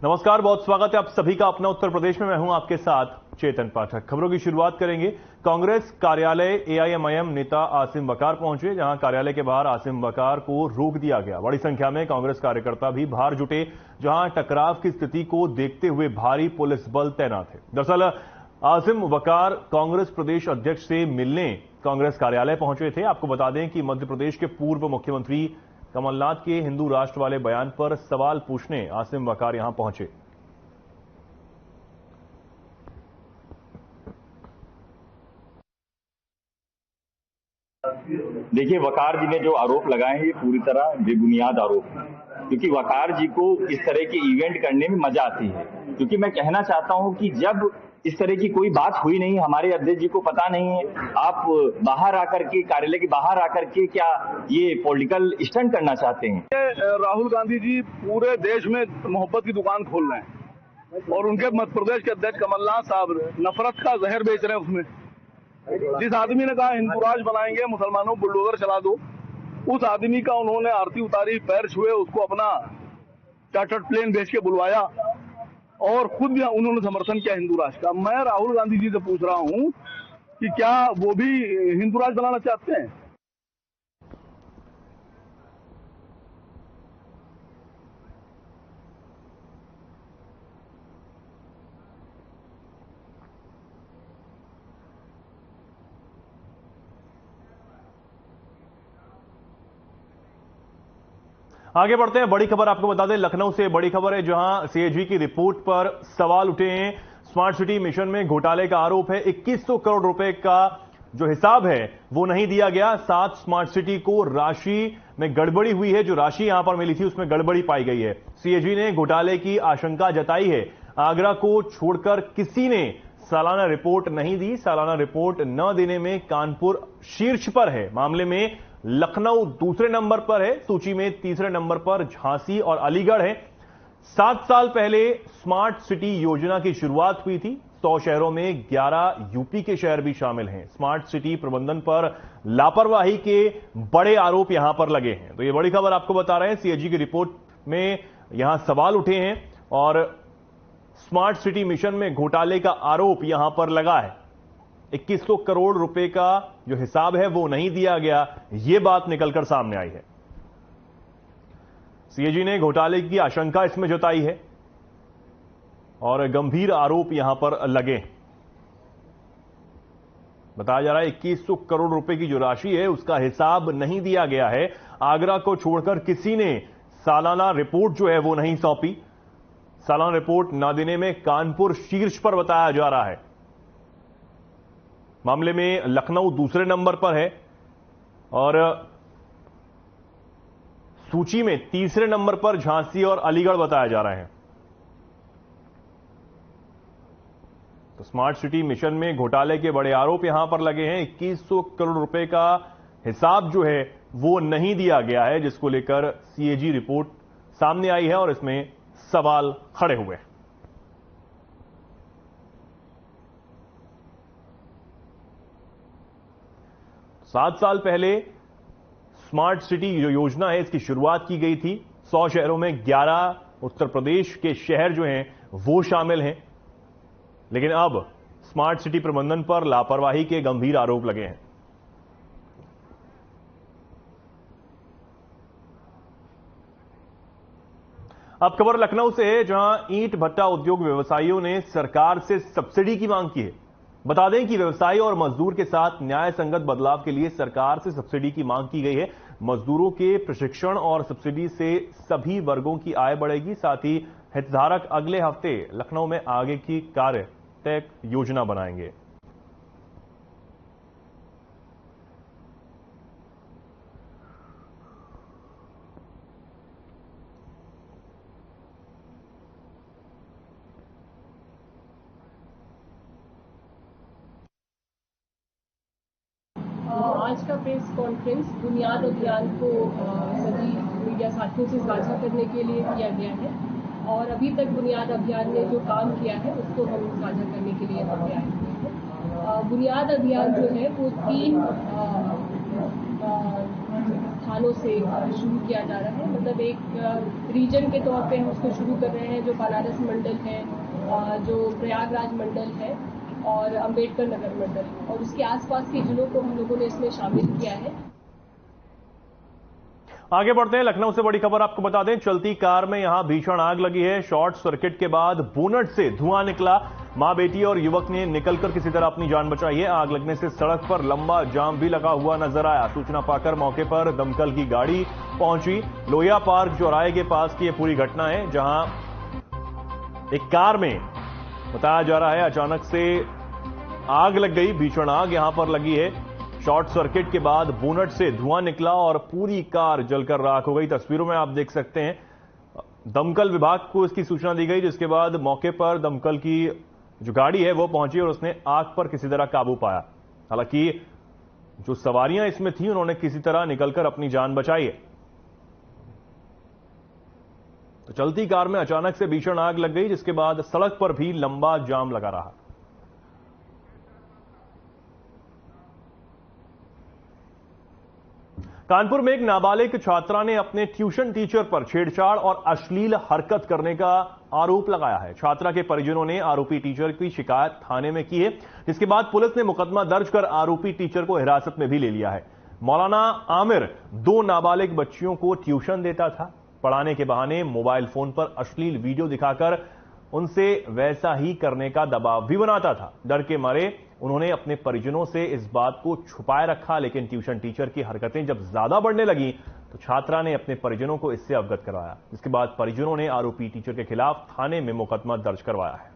नमस्कार, बहुत स्वागत है आप सभी का अपना उत्तर प्रदेश में। मैं हूं आपके साथ चेतन पाठक। खबरों की शुरुआत करेंगे। कांग्रेस कार्यालय एआईएमआईएम नेता आसिम वकार पहुंचे, जहां कार्यालय के बाहर आसिम वकार को रोक दिया गया। बड़ी संख्या में कांग्रेस कार्यकर्ता भी बाहर जुटे, जहां टकराव की स्थिति को देखते हुए भारी पुलिस बल तैनात है। दरअसल आसिम वकार कांग्रेस प्रदेश अध्यक्ष से मिलने कांग्रेस कार्यालय पहुंचे थे। आपको बता दें कि मध्य प्रदेश के पूर्व मुख्यमंत्री कमलनाथ के हिंदू राष्ट्र वाले बयान पर सवाल पूछने आसिम वकार यहां पहुंचे। देखिए, वकार जी ने जो आरोप लगाए हैं ये पूरी तरह बेबुनियाद आरोप है, क्योंकि वकार जी को इस तरह के इवेंट करने में मजा आती है। क्योंकि मैं कहना चाहता हूं कि जब इस तरह की कोई बात हुई नहीं, हमारे अध्यक्ष जी को पता नहीं है, आप बाहर आकर के, कार्यालय के बाहर आकर के क्या ये पॉलिटिकल स्टंट करना चाहते हैं? राहुल गांधी जी पूरे देश में मोहब्बत की दुकान खोल रहे हैं और उनके मध्य प्रदेश के अध्यक्ष कमलनाथ साहब नफरत का जहर बेच रहे हैं। उसमें जिस आदमी ने कहा हिंदू राज बनाएंगे, मुसलमानों को बुलडोजर चला दो, उस आदमी का उन्होंने आरती उतारी, पैर छुए, उसको अपना चार्टर्ड प्लेन भेज के बुलवाया और खुद भी उन्होंने समर्थन किया हिंदू राज का। मैं राहुल गांधी जी से पूछ रहा हूं कि क्या वो भी हिंदू राज बनाना चाहते हैं? आगे बढ़ते हैं। बड़ी खबर आपको बता दें, लखनऊ से बड़ी खबर है, जहां सीएजी की रिपोर्ट पर सवाल उठे हैं। स्मार्ट सिटी मिशन में घोटाले का आरोप है। 2100 करोड़ रुपए का जो हिसाब है वो नहीं दिया गया। 7 स्मार्ट सिटी को राशि में गड़बड़ी हुई है। जो राशि यहां पर मिली थी उसमें गड़बड़ी पाई गई है। सीएजी ने घोटाले की आशंका जताई है। आगरा को छोड़कर किसी ने सालाना रिपोर्ट नहीं दी। सालाना रिपोर्ट न देने में कानपुर शीर्ष पर है। मामले में लखनऊ दूसरे नंबर पर है। सूची में तीसरे नंबर पर झांसी और अलीगढ़ है। 7 साल पहले स्मार्ट सिटी योजना की शुरुआत हुई थी। 100 शहरों में 11 यूपी के शहर भी शामिल हैं। स्मार्ट सिटी प्रबंधन पर लापरवाही के बड़े आरोप यहां पर लगे हैं। तो ये बड़ी खबर आपको बता रहे हैं। सीएजी की रिपोर्ट में यहां सवाल उठे हैं और स्मार्ट सिटी मिशन में घोटाले का आरोप यहां पर लगा है। 2100 करोड़ रुपए का जो हिसाब है वो नहीं दिया गया, यह बात निकलकर सामने आई है। सीएजी ने घोटाले की आशंका इसमें जताई है और गंभीर आरोप यहां पर लगे। बताया जा रहा है 2100 करोड़ रुपए की जो राशि है उसका हिसाब नहीं दिया गया है। आगरा को छोड़कर किसी ने सालाना रिपोर्ट जो है वो नहीं सौंपी। सालाना रिपोर्ट न देने में कानपुर शीर्ष पर बताया जा रहा है। मामले में लखनऊ दूसरे नंबर पर है और सूची में तीसरे नंबर पर झांसी और अलीगढ़ बताया जा रहे हैं। तो स्मार्ट सिटी मिशन में घोटाले के बड़े आरोप यहां पर लगे हैं। 2100 करोड़ रुपए का हिसाब जो है वो नहीं दिया गया है, जिसको लेकर सीएजी रिपोर्ट सामने आई है और इसमें सवाल खड़े हुए हैं। सात साल पहले स्मार्ट सिटी जो योजना है इसकी शुरुआत की गई थी। 100 शहरों में 11 उत्तर प्रदेश के शहर जो हैं वो शामिल हैं। लेकिन अब स्मार्ट सिटी प्रबंधन पर लापरवाही के गंभीर आरोप लगे हैं। अब खबर लखनऊ से है, जहां ईंट भट्टा उद्योग व्यवसायियों ने सरकार से सब्सिडी की मांग की है। बता दें कि व्यवसायी और मजदूर के साथ न्याय संगत बदलाव के लिए सरकार से सब्सिडी की मांग की गई है। मजदूरों के प्रशिक्षण और सब्सिडी से सभी वर्गों की आय बढ़ेगी। साथ ही हितधारक अगले हफ्ते लखनऊ में आगे की कार्य तय योजना बनाएंगे। आज का प्रेस कॉन्फ्रेंस बुनियाद अभियान को सभी मीडिया साथियों से साझा करने के लिए किया गया है और अभी तक बुनियाद अभियान ने जो काम किया है उसको हम साझा करने के लिए यहाँ पे आए हुए हैं। बुनियाद अभियान जो है वो 3 स्थानों मंडलों से शुरू किया जा रहा है। मतलब एक रीजन के तौर पे हम उसको शुरू कर रहे हैं, जो बनारस मंडल है, जो प्रयागराज मंडल है और अंबेडकर नगर मंडल, और उसके आसपास के जिलों को हम लोगों ने इसमें शामिल किया है। आगे बढ़ते हैं। लखनऊ से बड़ी खबर आपको बता दें, चलती कार में यहां भीषण आग लगी है। शॉर्ट सर्किट के बाद बोनट से धुआं निकला। मां, बेटी और युवक ने निकलकर किसी तरह अपनी जान बचाई है। आग लगने से सड़क पर लंबा जाम भी लगा हुआ नजर आया। सूचना पाकर मौके पर दमकल की गाड़ी पहुंची। लोहिया पार्क चौराहे के पास की यह पूरी घटना है, जहां एक कार में बताया जा रहा है अचानक से आग लग गई। भीषण आग यहां पर लगी है। शॉर्ट सर्किट के बाद बोनट से धुआं निकला और पूरी कार जलकर राख हो गई। तस्वीरों में आप देख सकते हैं, दमकल विभाग को इसकी सूचना दी गई, जिसके बाद मौके पर दमकल की जो गाड़ी है वो पहुंची और उसने आग पर किसी तरह काबू पाया। हालांकि जो सवारियां इसमें थी उन्होंने किसी तरह निकलकर अपनी जान बचाई है। तो चलती कार में अचानक से भीषण आग लग गई, जिसके बाद सड़क पर भी लंबा जाम लगा रहा। कानपुर में एक नाबालिग छात्रा ने अपने ट्यूशन टीचर पर छेड़छाड़ और अश्लील हरकत करने का आरोप लगाया है। छात्रा के परिजनों ने आरोपी टीचर की शिकायत थाने में की है, जिसके बाद पुलिस ने मुकदमा दर्ज कर आरोपी टीचर को हिरासत में भी ले लिया है। मौलाना आमिर 2 नाबालिग बच्चियों को ट्यूशन देता था। पढ़ाने के बहाने मोबाइल फोन पर अश्लील वीडियो दिखाकर उनसे वैसा ही करने का दबाव भी बनाता था। डर के मारे उन्होंने अपने परिजनों से इस बात को छुपाए रखा, लेकिन ट्यूशन टीचर की हरकतें जब ज्यादा बढ़ने लगी तो छात्रा ने अपने परिजनों को इससे अवगत करवाया। जिसके बाद परिजनों ने आरोपी टीचर के खिलाफ थाने में मुकदमा दर्ज करवाया है।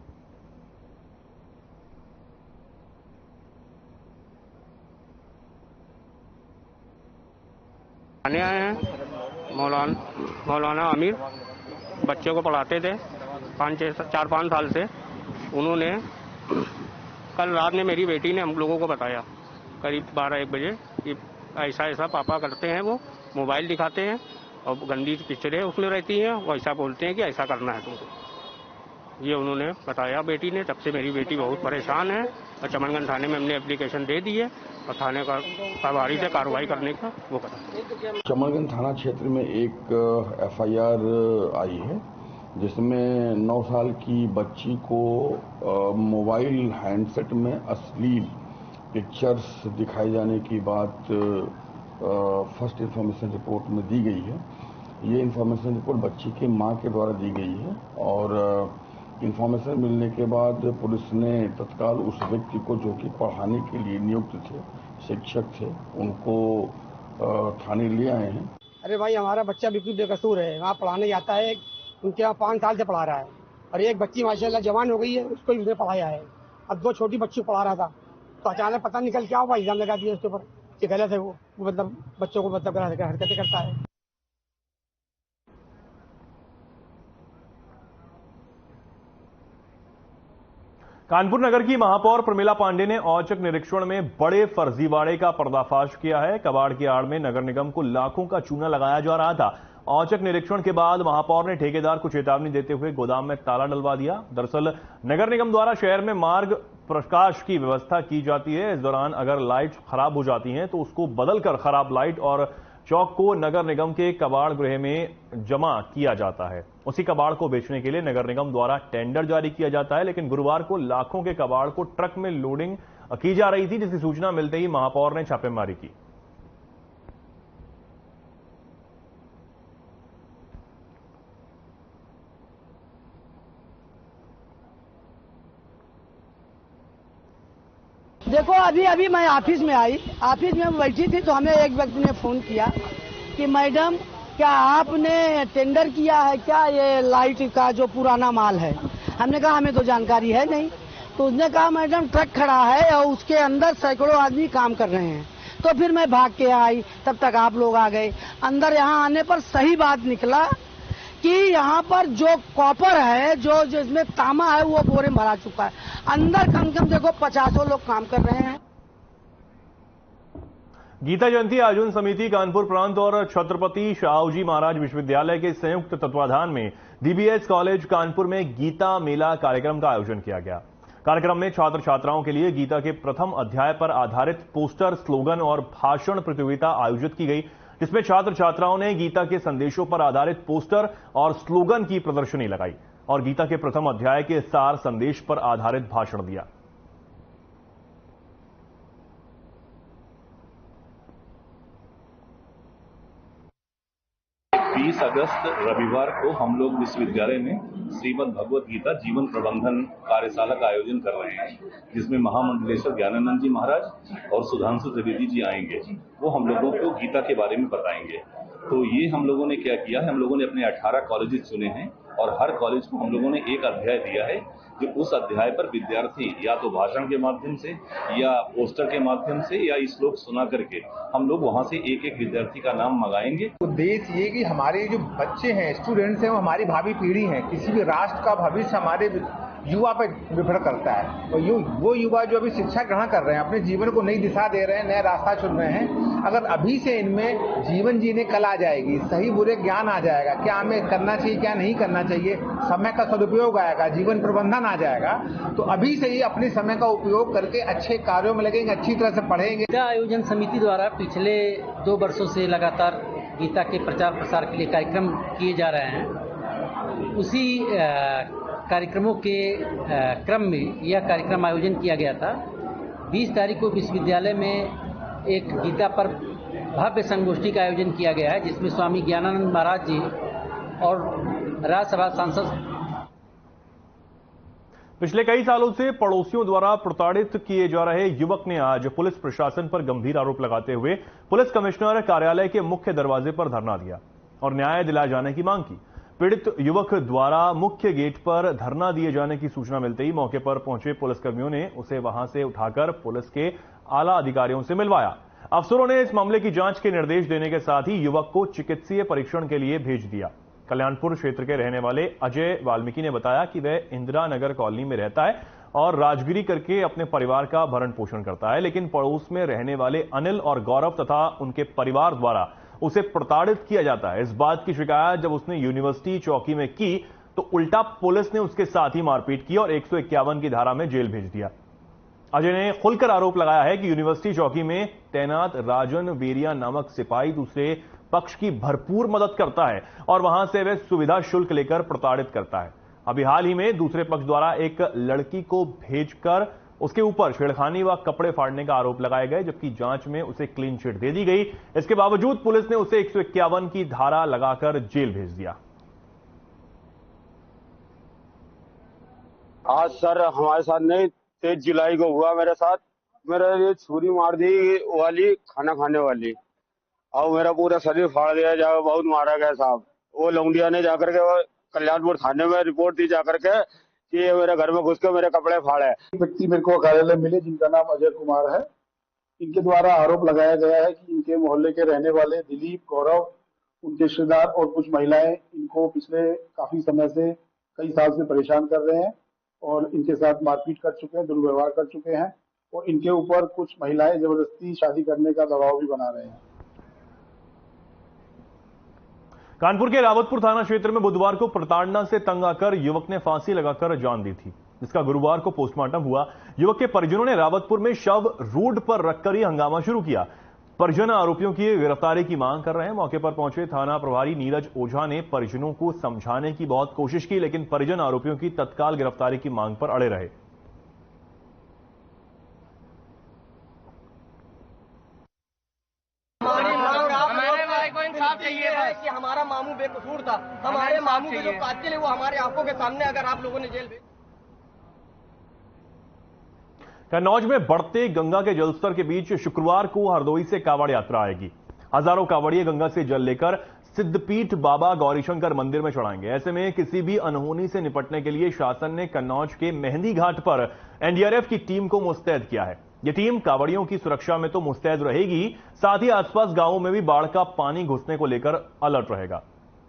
थाने आए हैं। मौलाना आमिर बच्चों को पढ़ाते थे 4-5 साल से। उन्होंने कल रात में मेरी बेटी ने हम लोगों को बताया करीब 12-1 बजे कि ऐसा ऐसा पापा करते हैं, वो मोबाइल दिखाते हैं और गंदी पिक्चरें उसमें रहती हैं, वो ऐसा बोलते हैं कि ऐसा करना है तुमको। ये उन्होंने बताया बेटी ने। तब से मेरी बेटी बहुत परेशान है और चमनगंज थाने में हमने एप्लीकेशन दे दी है और थाने का प्रभारी से कार्रवाई करने का वो करा। चमनगंज थाना क्षेत्र में एक FIR आई है, जिसमें 9 साल की बच्ची को मोबाइल हैंडसेट में अश्लील पिक्चर्स दिखाए जाने की बात फर्स्ट इन्फॉर्मेशन रिपोर्ट में दी गई है। ये इन्फॉर्मेशन रिपोर्ट बच्ची की मां के द्वारा दी गई है और इन्फॉर्मेशन मिलने के बाद पुलिस ने तत्काल उस व्यक्ति को, जो कि पढ़ाने के लिए नियुक्त थे, शिक्षक थे, उनको थाने ले आए हैं। अरे भाई, हमारा बच्चा बिल्कुल बेकसूर है। वहाँ पढ़ाने जाता है, उनके यहाँ 5 साल से पढ़ा रहा है और एक बच्ची माशाल्लाह जवान हो गई है, उसको ही उसने पढ़ाया है। अब 2 छोटी बच्ची पढ़ा रहा था तो अचानक पता निकल क्या हुआ, इल्जाम लगा दिया उसके ऊपर कि गलत है। वो मतलब बच्चों को मतलब हरकतें करता है। कानपुर नगर की महापौर प्रमिला पांडे ने औचक निरीक्षण में बड़े फर्जीवाड़े का पर्दाफाश किया है। कबाड़ की आड़ में नगर निगम को लाखों का चूना लगाया जा रहा था। औचक निरीक्षण के बाद महापौर ने ठेकेदार को चेतावनी देते हुए गोदाम में ताला डलवा दिया। दरअसल नगर निगम द्वारा शहर में मार्ग प्रकाश की व्यवस्था की जाती है। इस दौरान अगर लाइट खराब हो जाती हैं तो उसको बदलकर खराब लाइट और चौक को नगर निगम के कबाड़ गृह में जमा किया जाता है। उसी कबाड़ को बेचने के लिए नगर निगम द्वारा टेंडर जारी किया जाता है, लेकिन गुरुवार को लाखों के कबाड़ को ट्रक में लोडिंग की जा रही थी, जिसकी सूचना मिलते ही महापौर ने छापेमारी की। देखो, अभी मैं ऑफिस में आई, ऑफिस में बैठी थी तो हमें एक व्यक्ति ने फोन किया कि मैडम, क्या आपने टेंडर किया है क्या ये लाइट का जो पुराना माल है? हमने कहा हमें तो जानकारी है नहीं। तो उसने कहा मैडम ट्रक खड़ा है और उसके अंदर सैकड़ों आदमी काम कर रहे हैं। तो फिर मैं भाग के आई, तब तक आप लोग आ गए। अंदर यहाँ आने पर सही बात निकला कि यहाँ पर जो कॉपर है, जो जिसमें तांबा है, वो बोरे में भरा चुका है। अंदर कम से कम देखो 50 लोग काम कर रहे हैं। गीता जयंती आयोजन समिति कानपुर प्रांत और छत्रपति शाहूजी महाराज विश्वविद्यालय के संयुक्त तत्वाधान में DBS कॉलेज कानपुर में गीता मेला कार्यक्रम का आयोजन किया गया। कार्यक्रम में छात्र छात्राओं के लिए गीता के प्रथम अध्याय पर आधारित पोस्टर, स्लोगन और भाषण प्रतियोगिता आयोजित की गई। जिसमें छात्र छात्राओं ने गीता के संदेशों पर आधारित पोस्टर और स्लोगन की प्रदर्शनी लगाई और गीता के प्रथम अध्याय के सार संदेश पर आधारित भाषण दिया। 20 अगस्त रविवार को हम लोग विश्वविद्यालय में श्रीमद् भगवत गीता जीवन प्रबंधन कार्यशाला का आयोजन कर रहे हैं, जिसमें महामंडलेश्वर ज्ञानानंद जी महाराज और सुधांशु त्रिवेदी जी आएंगे। वो हम लोगों को गीता के बारे में बताएंगे। तो ये हम लोगों ने क्या किया है, हम लोगों ने अपने 18 कॉलेजेस चुने हैं और हर कॉलेज को हम लोगों ने एक अध्याय दिया है, जो उस अध्याय पर विद्यार्थी या तो भाषण के माध्यम से या पोस्टर के माध्यम से या श्लोक सुना करके हम लोग वहां से एक एक विद्यार्थी का नाम मंगाएंगे। उद्देश्य ये कि हमारे जो बच्चे हैं, स्टूडेंट्स हैं, वो हमारी भावी पीढ़ी हैं। किसी भी राष्ट्र का भविष्य हमारे युवा पर निर्भर करता है और वो युवा जो अभी शिक्षा ग्रहण कर रहे हैं, अपने जीवन को नई दिशा दे रहे हैं, नया रास्ता चुन रहे हैं। अगर अभी से इनमें जीवन जीने कल आ जाएगी, सही बुरे ज्ञान आ जाएगा, क्या हमें करना चाहिए क्या नहीं करना चाहिए, समय का सदुपयोग आएगा, जीवन प्रबंधन आ जाएगा, तो अभी से ही अपने समय का उपयोग करके अच्छे कार्यों में लगेंगे, अच्छी तरह से पढ़ेंगे। गीता आयोजन समिति द्वारा पिछले 2 वर्षों से लगातार गीता के प्रचार प्रसार के लिए कार्यक्रम किए जा रहे हैं। उसी कार्यक्रमों के क्रम में यह कार्यक्रम आयोजन किया गया था। 20 तारीख को विश्वविद्यालय में एक गीता पर भव्य संगोष्ठी का आयोजन किया गया है, जिसमें स्वामी ज्ञानानंद महाराज जी और राज्यसभा सांसद। पिछले कई सालों से पड़ोसियों द्वारा प्रताड़ित किए जा रहे युवक ने आज पुलिस प्रशासन पर गंभीर आरोप लगाते हुए पुलिस कमिश्नर कार्यालय के मुख्य दरवाजे पर धरना दिया और न्याय दिलाए जाने की मांग की। पीड़ित युवक द्वारा मुख्य गेट पर धरना दिए जाने की सूचना मिलते ही मौके पर पहुंचे पुलिसकर्मियों ने उसे वहां से उठाकर पुलिस के आला अधिकारियों से मिलवाया। अफसरों ने इस मामले की जांच के निर्देश देने के साथ ही युवक को चिकित्सीय परीक्षण के लिए भेज दिया। कल्याणपुर क्षेत्र के रहने वाले अजय वाल्मीकि ने बताया कि वह इंदिरा नगर कॉलोनी में रहता है और राजगिरी करके अपने परिवार का भरण पोषण करता है, लेकिन पड़ोस में रहने वाले अनिल और गौरव तथा उनके परिवार द्वारा उसे प्रताड़ित किया जाता है। इस बात की शिकायत जब उसने यूनिवर्सिटी चौकी में की तो उल्टा पुलिस ने उसके साथ ही मारपीट की और 151 की धारा में जेल भेज दिया। अजय ने खुलकर आरोप लगाया है कि यूनिवर्सिटी चौकी में तैनात राजन वेरिया नामक सिपाही दूसरे पक्ष की भरपूर मदद करता है और वहां से वह सुविधा शुल्क लेकर प्रताड़ित करता है। अभी हाल ही में दूसरे पक्ष द्वारा एक लड़की को भेजकर उसके ऊपर छेड़खानी व कपड़े फाड़ने का आरोप लगाए गए, जबकि जांच में उसे क्लीन चिट दे दी गई। इसके बावजूद पुलिस ने उसे 151 की धारा लगाकर जेल भेज दिया। आज सर हमारे साथ नहीं, 23 जुलाई को हुआ मेरे साथ। मेरा ये छुरी मार दी वाली खाना खाने वाली और मेरा पूरा शरीर फाड़ दिया, जाकर बहुत मारा गया साहब। वो लौंडिया ने जाकर के कल्याणपुर थाने में रिपोर्ट दी जाकर के कि ये मेरे घर में घुस के मेरे कपड़े फाड़े। व्यक्ति मेरे को कार्यालय मिले जिनका नाम अजय कुमार है। इनके द्वारा आरोप लगाया गया है कि इनके मोहल्ले के रहने वाले दिलीप, गौरव, उनके रिश्तेदार और कुछ महिलाएं इनको पिछले काफी समय से कई साल से परेशान कर रहे हैं और इनके साथ मारपीट कर चुके हैं, दुर्व्यवहार कर चुके हैं और इनके ऊपर कुछ महिलाएं जबरदस्ती शादी करने का दबाव भी बना रहे हैं। कानपुर के रावतपुर थाना क्षेत्र में बुधवार को प्रताड़ना से तंग आकर युवक ने फांसी लगाकर जान दी थी, जिसका गुरुवार को पोस्टमार्टम हुआ। युवक के परिजनों ने रावतपुर में शव रोड पर रखकर ही हंगामा शुरू किया। परिजन आरोपियों की गिरफ्तारी की मांग कर रहे हैं। मौके पर पहुंचे थाना प्रभारी नीरज ओझा ने परिजनों को समझाने की बहुत कोशिश की, लेकिन परिजन आरोपियों की तत्काल गिरफ्तारी की मांग पर अड़े रहे। चाहिए है कि हमारा मामू बेकसूर था, हमारे मामू के जो कातिल है वो हमारे आंखों के सामने अगर आप लोगों ने जेल भेज। कन्नौज में बढ़ते गंगा के जलस्तर के बीच शुक्रवार को हरदोई से कांवड़ यात्रा आएगी। हजारों कांवड़िए गंगा से जल लेकर सिद्धपीठ बाबा गौरीशंकर मंदिर में चढ़ाएंगे। ऐसे में किसी भी अनहोनी से निपटने के लिए शासन ने कन्नौज के मेहंदी घाट पर एनडीआरएफ की टीम को मुस्तैद किया है। ये टीम कांवड़ियों की सुरक्षा में तो मुस्तैद रहेगी, साथ ही आसपास गांवों में भी बाढ़ का पानी घुसने को लेकर अलर्ट रहेगा।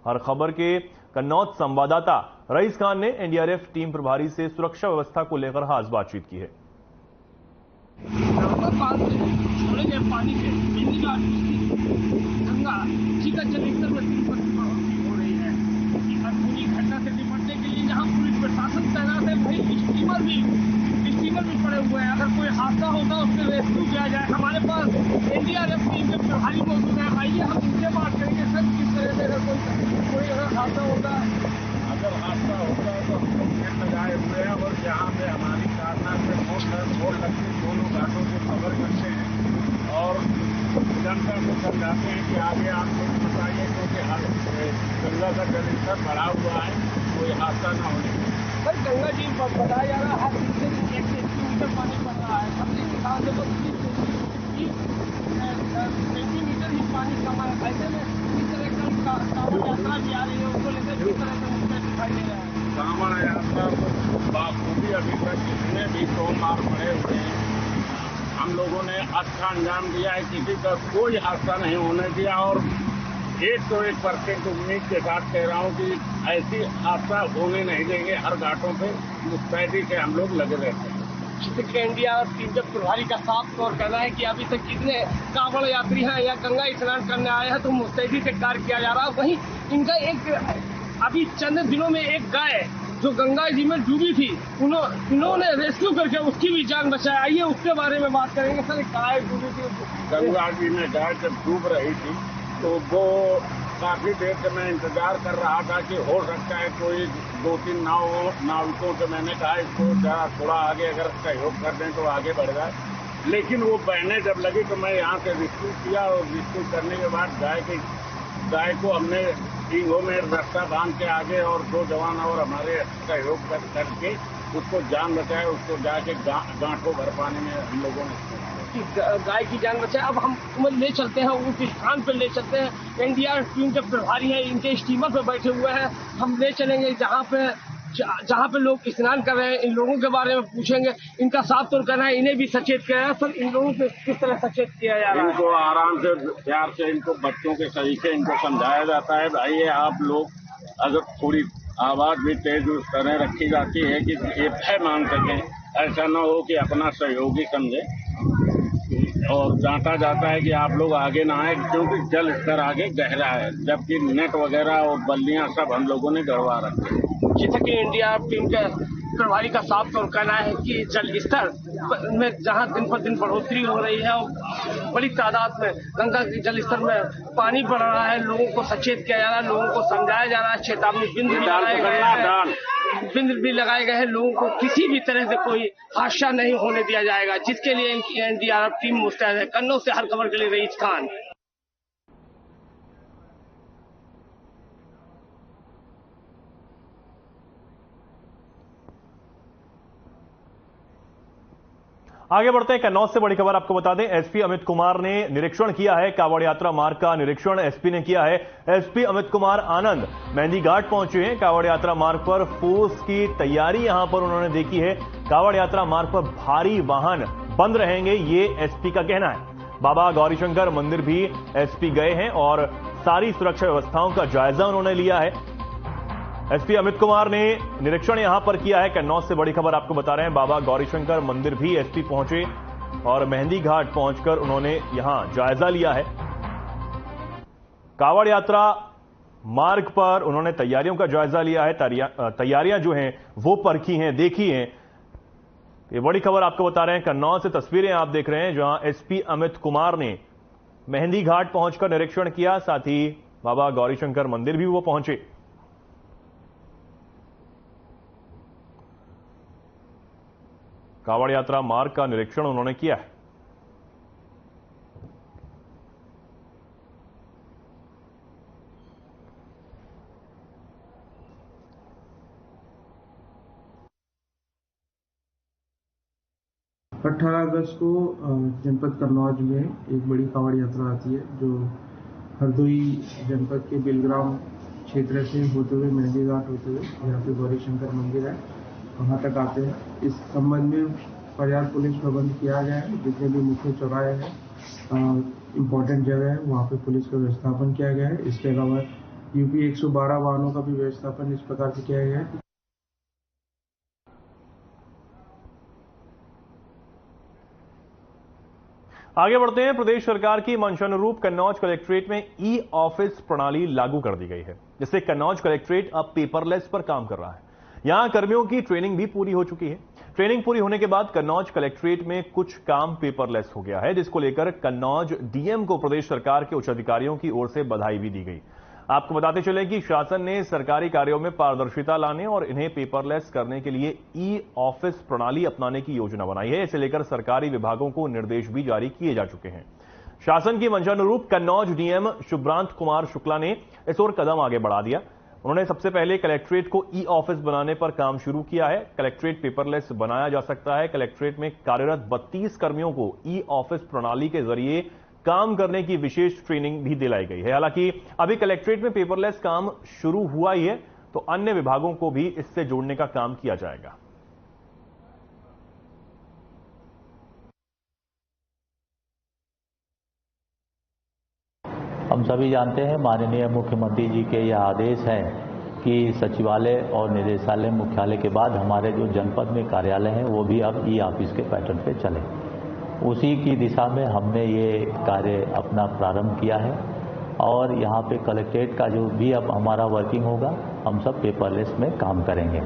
हर खबर के कन्नौज संवाददाता रईस खान ने एनडीआरएफ टीम प्रभारी से सुरक्षा व्यवस्था को लेकर खास बातचीत की है। छोड़े गए पानी से गंगा हो रही है। पूरी घटना से निपटने के लिए जहां पुलिस प्रशासन तैनात है, वही स्टीमर भी पड़े हुए हैं। अगर कोई हादसा होगा उससे रेस्क्यू किया जाए। हमारे पास एनडीआरएफ टीम के प्रभारी मौजूद है। आइए हम इनसे बात करेंगे। सर, किस तरह से अगर कोई अगर हादसा होता है, अगर हादसा होता है तो हम लोग गेट लगाए हुए हैं और जहाँ पे हमारी कारनार में बोर्ड लगते दोनों घाटों को कवर करते हैं और जनता को समझाते हैं कि आगे आप लोग बताइए क्योंकि गंगा का जलस्तर बढ़ा हुआ है, कोई हादसा न होने। भाई गंगा जी बताया जा रहा है हर दिन से 1 सेंटीमीटर पानी बढ़ रहा है। हमने हिसाब से तो 30 सेंटीमीटर ही पानी कमा है। ऐसे में किस तरह का कांवड़ यात्रा भी आ रही है, उसको लेकर किस तरह का मुद्दा दिखाई दे रहा है? कांवड़ यात्रा बाखूबी अभी तक जितने भी सोमवार पड़े हुए हैं हम लोगों ने अच्छा अंजाम दिया है, किसी का कोई हादसा नहीं होने दिया और 101% उम्मीद के साथ कह रहा हूँ कि ऐसी हादसा होने नहीं देंगे। हर घाटों पे मुस्तैदी से हम लोग लगे रहते हैं। इंडिया और टीम जब प्रभारी का साफ तौर कहना है कि अभी तक कितने कांवड़ यात्री हैं या गंगा स्नान करने आए हैं तो मुस्तैदी से कार्य किया जा रहा है। वहीं इनका एक अभी चंद दिनों में एक गाय जो गंगा जी में डूबी थी उन्होंने रेस्क्यू करके उसकी भी जान बचाई। आइए उसके बारे में बात करेंगे। सर, गाय डूबी थी गंगा जी में, गाय जब डूब रही थी तो वो काफी देर से मैं इंतजार कर रहा था कि हो सकता है कोई 2-3 नाविकों से मैंने कहा इसको जरा थोड़ा आगे अगर सहयोग कर दें तो आगे बढ़ जाए, लेकिन वो बहने जब लगी तो मैं यहाँ से रिस्क्यू किया और रिस्क्यू करने के बाद गाय को हमने टींगों में रास्ता बांध के आगे और 2 जवान और हमारे सहयोग करके उसको जान बचाया। उसको जाके गांठों भर पानी में हम लोगों ने गाय की जान बचाए। अब हम ले चलते हैं उस स्थान पर ले चलते हैं। एनडीआर टीम के प्रभारी हैं, इनके स्टीमर पे बैठे हुए हैं। हम ले चलेंगे जहाँ पे लोग स्नान कर रहे हैं। इन लोगों के बारे में पूछेंगे। इनका साफ तौर कहना है इन्हें भी सचेत किया है। सर, इन लोगों को किस तरह सचेत किया जा रहा है? इनको आराम से प्यार से इनको बच्चों के तरीके इनको समझाया जाता है भाई आप लोग अगर थोड़ी आवाज भी तेज उस तरह रखी जाती है कि ये भय मान सकें, ऐसा न हो कि अपना सहयोगी समझे और डांटा जाता है कि आप लोग आगे ना आए क्योंकि जल स्तर आगे गहरा है, जबकि नेट वगैरह और बल्लियां सब हम लोगों ने गड़वा रखे हैं। जैसा कि इंडिया टीम के प्रभारी का साफ तौर कहना है कि जल स्तर में जहां दिन पर दिन बढ़ोतरी हो रही है और बड़ी तादाद में गंगा के जल स्तर में पानी बढ़ रहा है, लोगों को सचेत किया जा रहा है, लोगों को समझाया जा रहा है। चेतावनी बिंदु भी लगाए गए हैं। लोगों को किसी भी तरह से कोई हादसा नहीं होने दिया जाएगा, जिसके लिए इनकी एनडीआरएफ टीम मुस्तैद है। कन्नौज से हर खबर के लिए रईस खान। आगे बढ़ते हैं। कन्नौज से बड़ी खबर आपको बता दें, एसपी अमित कुमार ने निरीक्षण किया है। कांवड़ यात्रा मार्ग का निरीक्षण एसपी ने किया है। एसपी अमित कुमार आनंद मेहंदी घाट पहुंचे हैं। कांवड़ यात्रा मार्ग पर फोर्स की तैयारी यहां पर उन्होंने देखी है। कांवड़ यात्रा मार्ग पर भारी वाहन बंद रहेंगे, ये एसपी का कहना है। बाबा गौरीशंकर मंदिर भी एसपी गए हैं और सारी सुरक्षा व्यवस्थाओं का जायजा उन्होंने लिया है। एसपी अमित कुमार ने निरीक्षण यहां पर किया है। कन्नौज से बड़ी खबर आपको बता रहे हैं, बाबा गौरीशंकर मंदिर भी एसपी पहुंचे और मेहंदी घाट पहुंचकर उन्होंने यहां जायजा लिया है। कांवड़ यात्रा मार्ग पर उन्होंने तैयारियों का जायजा लिया है। तैयारियां जो हैं वो परखी हैं, देखी हैं। ये बड़ी खबर आपको बता रहे हैं। कन्नौज से तस्वीरें आप देख रहे हैं जहां एसपी अमित कुमार ने मेहंदी घाट पहुंचकर निरीक्षण किया, साथ ही बाबा गौरीशंकर मंदिर भी वो पहुंचे। कांवड़ यात्रा मार्ग का निरीक्षण उन्होंने किया है। अठारह अगस्त को जनपद कन्नौज में एक बड़ी कांवड़ यात्रा आती है जो हरदोई जनपद के बिलग्राम क्षेत्र से होते हुए मेहंदी घाट होते हुए यहाँ पे गौरीशंकर मंदिर है वहाँ तक आते हैं। इस संबंध में पर्याप्त पुलिस प्रबंध किया गया है। जितने भी मुख्य चौराहे हैं, इम्पोर्टेंट जगह है, वहाँ पे पुलिस का व्यवस्थापन किया गया है। इसके अलावा यूपी 112 वाहनों का भी व्यवस्थापन इस प्रकार से किया गया है। आगे बढ़ते हैं। प्रदेश सरकार की मंशानुरूप कन्नौज कलेक्ट्रेट में ई ऑफिस प्रणाली लागू कर दी गई है, जिससे कन्नौज कलेक्ट्रेट अब पेपरलेस पर काम कर रहा है। यहां कर्मियों की ट्रेनिंग भी पूरी हो चुकी है। ट्रेनिंग पूरी होने के बाद कन्नौज कलेक्ट्रेट में कुछ काम पेपरलेस हो गया है, जिसको लेकर कन्नौज डीएम को प्रदेश सरकार के उच्च अधिकारियों की ओर से बधाई भी दी गई। आपको बताते चले कि शासन ने सरकारी कार्यों में पारदर्शिता लाने और इन्हें पेपरलेस करने के लिए ई ऑफिस प्रणाली अपनाने की योजना बनाई है। इसे लेकर सरकारी विभागों को निर्देश भी जारी किए जा चुके हैं। शासन की मंशानुरूप कन्नौज डीएम शुभ्रांत कुमार शुक्ला ने इस ओर कदम आगे बढ़ा दिया। उन्होंने सबसे पहले कलेक्ट्रेट को ई ऑफिस बनाने पर काम शुरू किया है। कलेक्ट्रेट पेपरलेस बनाया जा सकता है। कलेक्ट्रेट में कार्यरत 32 कर्मियों को ई ऑफिस प्रणाली के जरिए काम करने की विशेष ट्रेनिंग भी दिलाई गई है। हालांकि अभी कलेक्ट्रेट में पेपरलेस काम शुरू हुआ ही है, तो अन्य विभागों को भी इससे जोड़ने का काम किया जाएगा। हम सभी जानते हैं माननीय मुख्यमंत्री जी के यह आदेश है कि सचिवालय और निदेशालय मुख्यालय के बाद हमारे जो जनपद में कार्यालय हैं वो भी अब ई ऑफिस के पैटर्न पे चले। उसी की दिशा में हमने ये कार्य अपना प्रारंभ किया है और यहाँ पे कलेक्ट्रेट का जो भी अब हमारा वर्किंग होगा, हम सब पेपरलेस में काम करेंगे।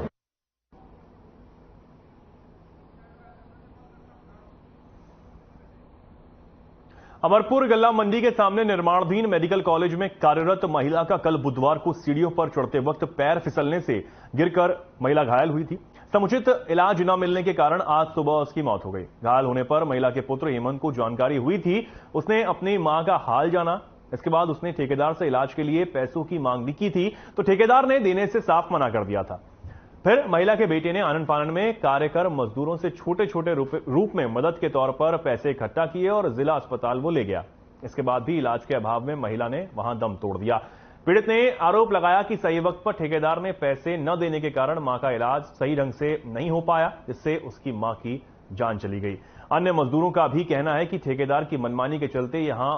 अमरपुर गल्ला मंडी के सामने निर्माणाधीन मेडिकल कॉलेज में कार्यरत महिला का कल बुधवार को सीढ़ियों पर चढ़ते वक्त पैर फिसलने से गिरकर महिला घायल हुई थी। समुचित इलाज न मिलने के कारण आज सुबह उसकी मौत हो गई। घायल होने पर महिला के पुत्र हेमंत को जानकारी हुई थी। उसने अपनी मां का हाल जाना। इसके बाद उसने ठेकेदार से इलाज के लिए पैसों की मांग भी की थी, तो ठेकेदार ने देने से साफ मना कर दिया था। फिर महिला के बेटे ने आनन फानन में कार्य कर मजदूरों से छोटे छोटे रूप में मदद के तौर पर पैसे इकट्ठा किए और जिला अस्पताल वो ले गया। इसके बाद भी इलाज के अभाव में महिला ने वहां दम तोड़ दिया। पीड़ित ने आरोप लगाया कि सही वक्त पर ठेकेदार ने पैसे न देने के कारण मां का इलाज सही ढंग से नहीं हो पाया, जिससे उसकी मां की जान चली गई। अन्य मजदूरों का भी कहना है कि ठेकेदार की मनमानी के चलते यहां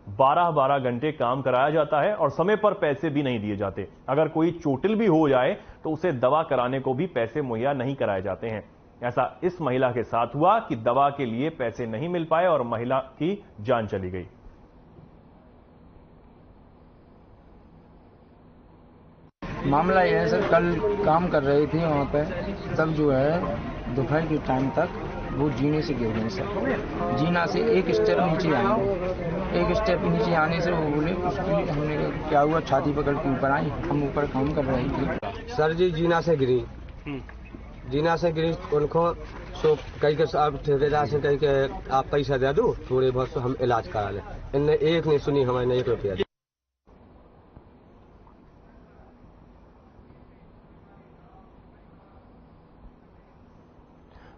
12-12 घंटे काम कराया जाता है और समय पर पैसे भी नहीं दिए जाते। अगर कोई चोटिल भी हो जाए तो उसे दवा कराने को भी पैसे मुहैया नहीं कराए जाते हैं। ऐसा इस महिला के साथ हुआ कि दवा के लिए पैसे नहीं मिल पाए और महिला की जान चली गई। मामला यह है सर, कल काम कर रही थी वहाँ पे, तब जो है दोपहर के टाइम तक वो जीने से गिर गए सर। जीना से एक स्टेप नीचे आए, एक स्टेप नीचे आने से वो बोले उसके लिए हमने क्या हुआ, छाती पकड़ के ऊपर आई। हम ऊपर काम कर रही थी। सर जी जीना से गिरी, जीना से गिरी। उनको सो कई के आप ठेकेदार से कही के आप पैसा दे दो थोड़े बहुत, हम इलाज करा लें। इनने एक नहीं सुनी, हमारे 1 रुपया।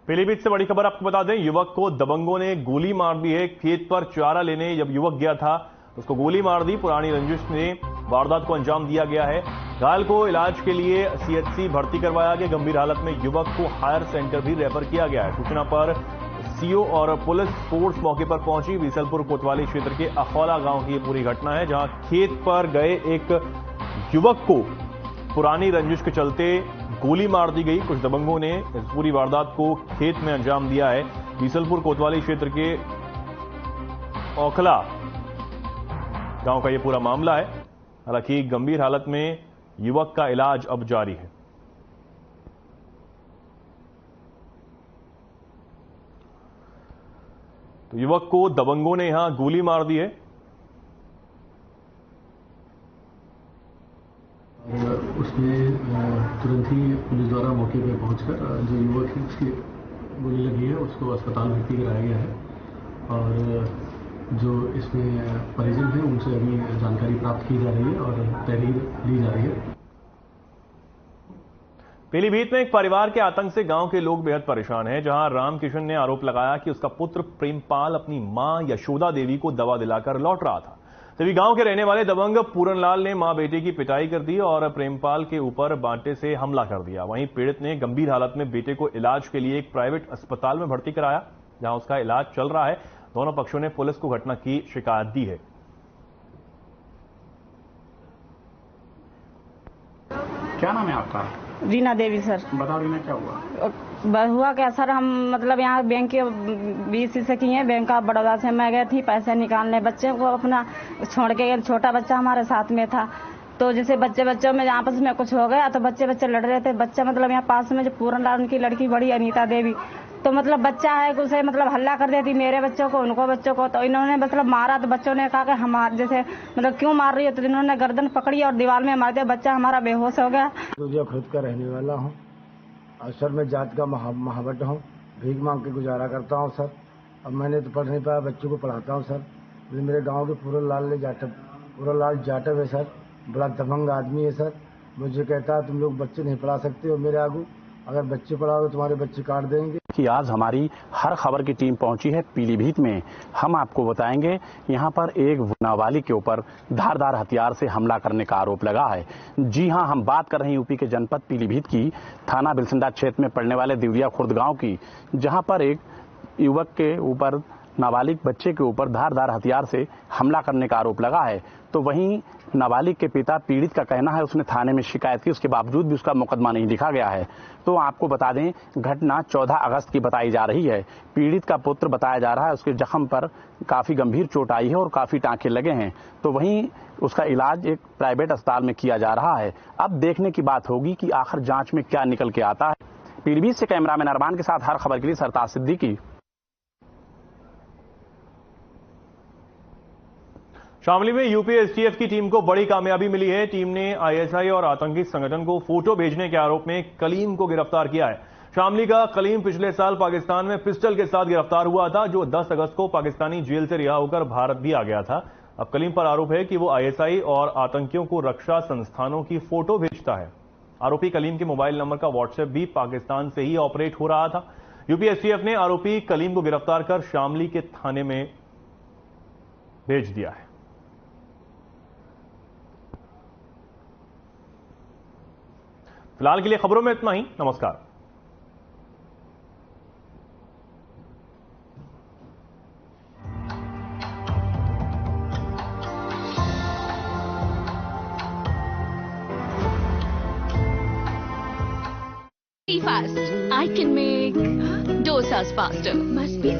पीलीभीत से बड़ी खबर आपको बता दें, युवक को दबंगों ने गोली मार दी है। खेत पर चारा लेने जब युवक गया था उसको गोली मार दी। पुरानी रंजिश में वारदात को अंजाम दिया गया है। घायल को इलाज के लिए सीएचसी भर्ती करवाया गया। गंभीर हालत में युवक को हायर सेंटर भी रेफर किया गया है। सूचना पर सीओ और पुलिस फोर्स मौके पर पहुंची। बीसलपुर कोतवाली क्षेत्र के अखौला गांव की ये पूरी घटना है, जहां खेत पर गए एक युवक को पुरानी रंजिश के चलते गोली मार दी गई। कुछ दबंगों ने इस पूरी वारदात को खेत में अंजाम दिया है। बीसलपुर कोतवाली क्षेत्र के औखला गांव का यह पूरा मामला है। हालांकि गंभीर हालत में युवक का इलाज अब जारी है। तो युवक को दबंगों ने यहां गोली मार दी है। उसमें तुरंत ही पुलिस द्वारा मौके पर पहुंचकर जो युवक है उसकी गोली लगी है उसको अस्पताल भर्ती कराया गया है और जो इसमें परिजन है उनसे अभी जानकारी प्राप्त की जा रही है और तहरीर ली जा रही है। पीलीभीत में एक परिवार के आतंक से गांव के लोग बेहद परेशान हैं, जहां रामकिशन ने आरोप लगाया कि उसका पुत्र प्रेमपाल अपनी मां यशोदा देवी को दवा दिलाकर लौट रहा था। तभी गांव के रहने वाले दबंग पूरनलाल ने मां बेटे की पिटाई कर दी और प्रेमपाल के ऊपर बांटे से हमला कर दिया। वहीं पीड़ित ने गंभीर हालत में बेटे को इलाज के लिए एक प्राइवेट अस्पताल में भर्ती कराया, जहां उसका इलाज चल रहा है। दोनों पक्षों ने पुलिस को घटना की शिकायत दी है। क्या नाम है आपका? रीना देवी सर। बताओ रीना, क्या हुआ? हुआ क्या सर, हम मतलब यहाँ बैंक के BC से किए, बैंक ऑफ बड़ौदा से मैं गई थी पैसे निकालने। बच्चे को अपना छोड़ के, छोटा बच्चा हमारे साथ में था, तो जैसे बच्चों में आपस में कुछ हो गया तो बच्चे लड़ रहे थे। बच्चा मतलब यहाँ पास में जो पूरनलाल उनकी लड़की बड़ी अनीता देवी, तो मतलब बच्चा है उसे मतलब हल्ला कर देती मेरे बच्चों को, उनको बच्चों को। तो इन्होंने मतलब मारा तो बच्चों ने कहा कि हमारे जैसे मतलब क्यों मार रही है, तो इन्होंने गर्दन पकड़ी और दीवार में मार दिया। बच्चा हमारा बेहोश हो गया। तो खुद का रहने वाला हूँ और सर मैं जात का महावट हूँ, भीख मांग के गुजारा करता हूँ सर। अब मैंने तो पढ़ नहीं पाया, बच्चों को पढ़ाता हूँ सर। मेरे गांव के पूरनलाल जाटव है सर, बड़ा दबंग आदमी है सर। मुझे कहता है तुम लोग बच्चे नहीं पढ़ा सकते हो मेरे आगू, अगर बच्चे पढ़ाओगे तुम्हारे बच्चे काट देंगे। कि आज हमारी हर खबर की टीम पहुंची है पीलीभीत में। हम आपको बताएंगे यहां पर एक नाबालिग के ऊपर धारदार हथियार से हमला करने का आरोप लगा है। जी हां, हम बात कर रहे हैं यूपी के जनपद पीलीभीत की, थाना बिलसिंडा क्षेत्र में पड़ने वाले दिवरिया खुर्द गांव की, जहां पर एक युवक के ऊपर, नाबालिग बच्चे के ऊपर धारदार हथियार से हमला करने का आरोप लगा है। तो वहीं नाबालिग के पिता पीड़ित का कहना है उसने थाने में शिकायत की, उसके बावजूद भी उसका मुकदमा नहीं लिखा गया है। तो आपको बता दें घटना 14 अगस्त की बताई जा रही है। पीड़ित का पुत्र बताया जा रहा है उसके जख्म पर काफी गंभीर चोट आई है और काफी टांके लगे हैं। तो वहीं उसका इलाज एक प्राइवेट अस्पताल में किया जा रहा है। अब देखने की बात होगी कि आखिर जांच में क्या निकल के आता है। पीलीभीत से कैमरामैन अरमान के साथ हर खबर के लिए सरताज सिद्दीकी। शामली में यूपी एसटीएफ की टीम को बड़ी कामयाबी मिली है। टीम ने आईएसआई और आतंकी संगठन को फोटो भेजने के आरोप में कलीम को गिरफ्तार किया है। शामली का कलीम पिछले साल पाकिस्तान में पिस्टल के साथ गिरफ्तार हुआ था, जो 10 अगस्त को पाकिस्तानी जेल से रिहा होकर भारत भी आ गया था। अब कलीम पर आरोप है कि वो आईएसआई और आतंकियों को रक्षा संस्थानों की फोटो भेजता है। आरोपी कलीम के मोबाइल नंबर का व्हाट्सएप भी पाकिस्तान से ही ऑपरेट हो रहा था। यूपी एसटीएफ ने आरोपी कलीम को गिरफ्तार कर शामली के थाने में भेज दिया है। फिलहाल के लिए खबरों में इतना ही। नमस्कार। Fast. I can make dosas faster. Must be